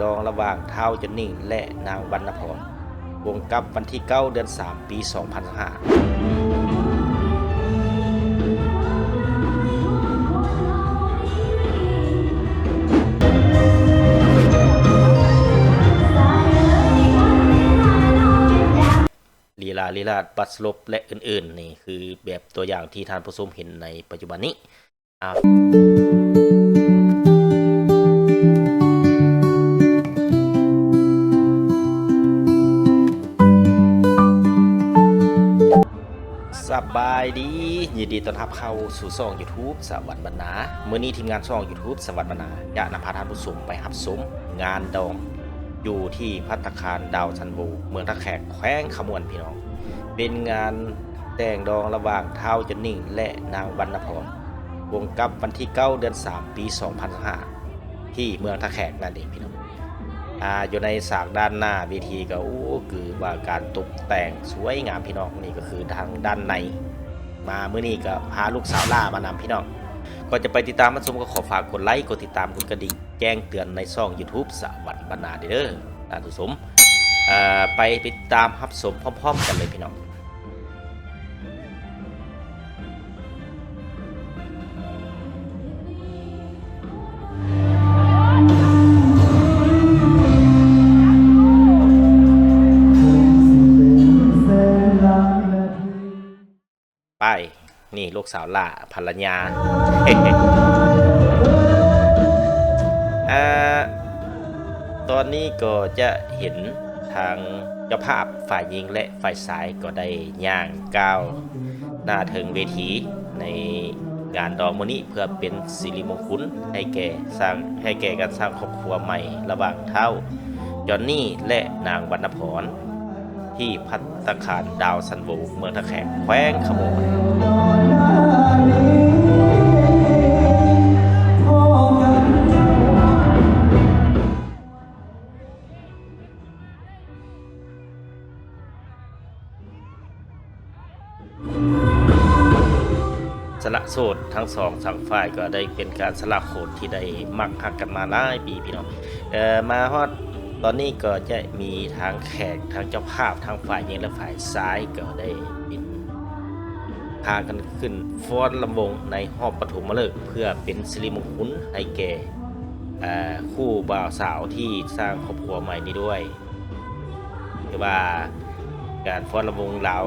ดองระหว่างเท้าจันนิ่งและนางวรรณพรวงกับวันที่9เดือน3ปี2005ลีลาบัดสลบและอื่นๆนี่คือแบบตัวอย่างที่ท่านผู้ชมเห็นในปัจจุบันนี้สบายดียินดีต้อนรับเข้าสู่ช่อง YouTube สวัสดิ์บรรณาเมื่อนี้ทีมงานช่อง YouTube สวัสดิ์บรรณาจะนำพาท่านผู้ชมไปรับชมงานดองอยู่ที่ภัตตาคารดาวซันโวเมืองท่าแขกแขวงขมวนพี่น้องเป็นงานแต่งดองระหว่างเท้าจันนิ่งและนางวรรณพรวงกับวันที่9เดือน3ปี2005ที่เมืองท่าแขกนั่นเองพี่น้องอยู่ในฉากด้านหน้าเวทีก็คือว่าการตกแต่งสวยงามพี่น้องนี่ก็คือทางด้านในมาเมื่อนี้ก็พาลูกสาวล่ามานำพี่น้องก็จะไปติดตามรับชมก็ขอฝากกดไลค์กดติดตามกดกระดิ่งแจ้งเตือนในช่อง YouTube สวัสดิ์บรรณาเด้อท่านผู้ชมไปติดตามรับชมพร้อมๆกันเลยพี่น้องไปนี่ลูกสาวล่าภรรยา ตอนนี้ก็จะเห็นทางเจ้าภาพฝ่ายหญิงและฝ่ายชายก็ได้ย่างก้าวหน้าถึงเวทีในงานดองมื้อนี้เพื่อเป็นสิริมงคลให้แก่การสร้างครอบครัวใหม่ระหว่างเท้าจอนนี่และนางวรรณพรที่ภัตตาคารดาวซันโวเมืองท่าแขกแขวงขมวนสละโสดทั้งสองฝ่ายก็ได้เป็นการสละโสดที่ได้มักหักกันมาหลายปีพี่น้องมาฮอดตอนนี้ก็จะมีทางแขกทางเจ้าภาพทางฝ่ายหญิงและฝ่ายซ้ายก็ได้เป็นพากันขึ้นฟ้อนลำวงในหอบปฐมฤกษ์เพื่อเป็นสิริมงคลให้แก่คู่บ่าวสาวที่สร้างครอบครัวใหม่นี้ด้วยคือว่าการฟ้อนลำวงลาว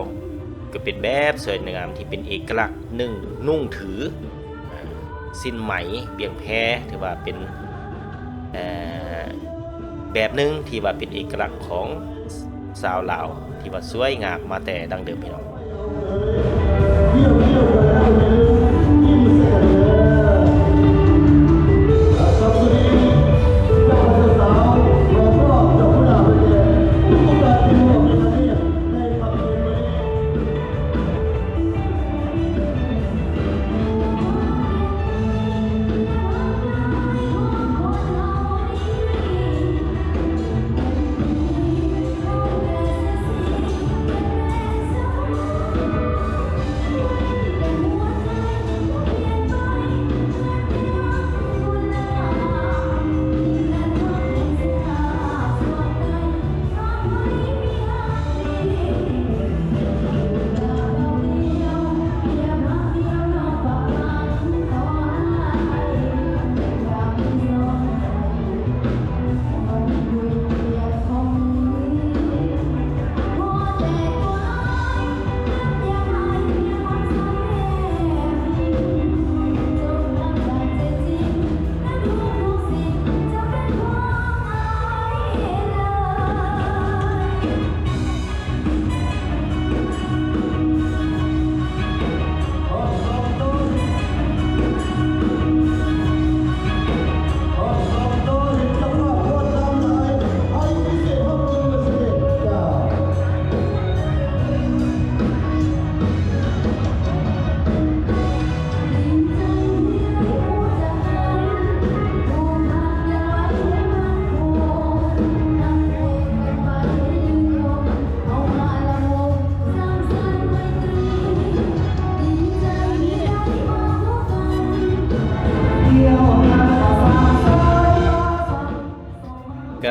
ก็เป็นแบบสวยงามที่เป็นเอกลักษณ์นุ่งถือสิ้นไหมเบี่ยงแพถือว่าเป็นแบบหนึ่งที่ว่าเป็นเอกลักษณ์ของสาวลาวที่ว่าสวยงามมาแต่ดั้งเดิมพี่น้อง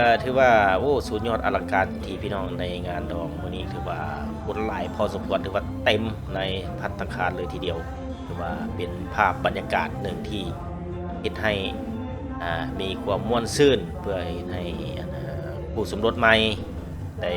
ก็ถือว่าโอ้สุดยอดอลังการที่พี่น้องในงานดองมื้อนี้ถือว่าคนหลายพอสมควรถือว่าเต็มในภัตตาคารเลยทีเดียวถือว่าเป็นภาพบรรยากาศหนึ่งที่เฮ็ดให้มีความม่วนซื่นเพื่อให้ผู้สมรสใหม่ได้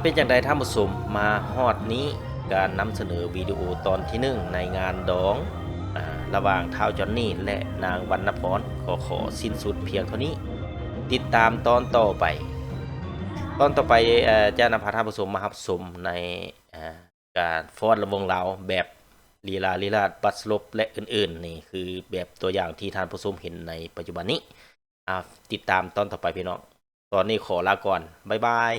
เป็นอย่างไรท่านผู้ชมมาฮอดนี้การนำเสนอวิดีโอตอนที่1ในงานดองระหว่างท้าวจอนนี่และนางวรรณพรก็ขอสิ้นสุดเพียงเท่านี้ติดตามตอนต่อไปจะนำพาท่านผู้ชมมารับชมในการฟ้อนระวงเราแบบลีลาดบัสลบและอื่นๆนี่คือแบบตัวอย่างที่ท่านผู้ชมเห็นในปัจจุบันนี้ติดตามตอนต่อไปพี่น้องตอนนี้ขอลาก่อนบ๊ายบาย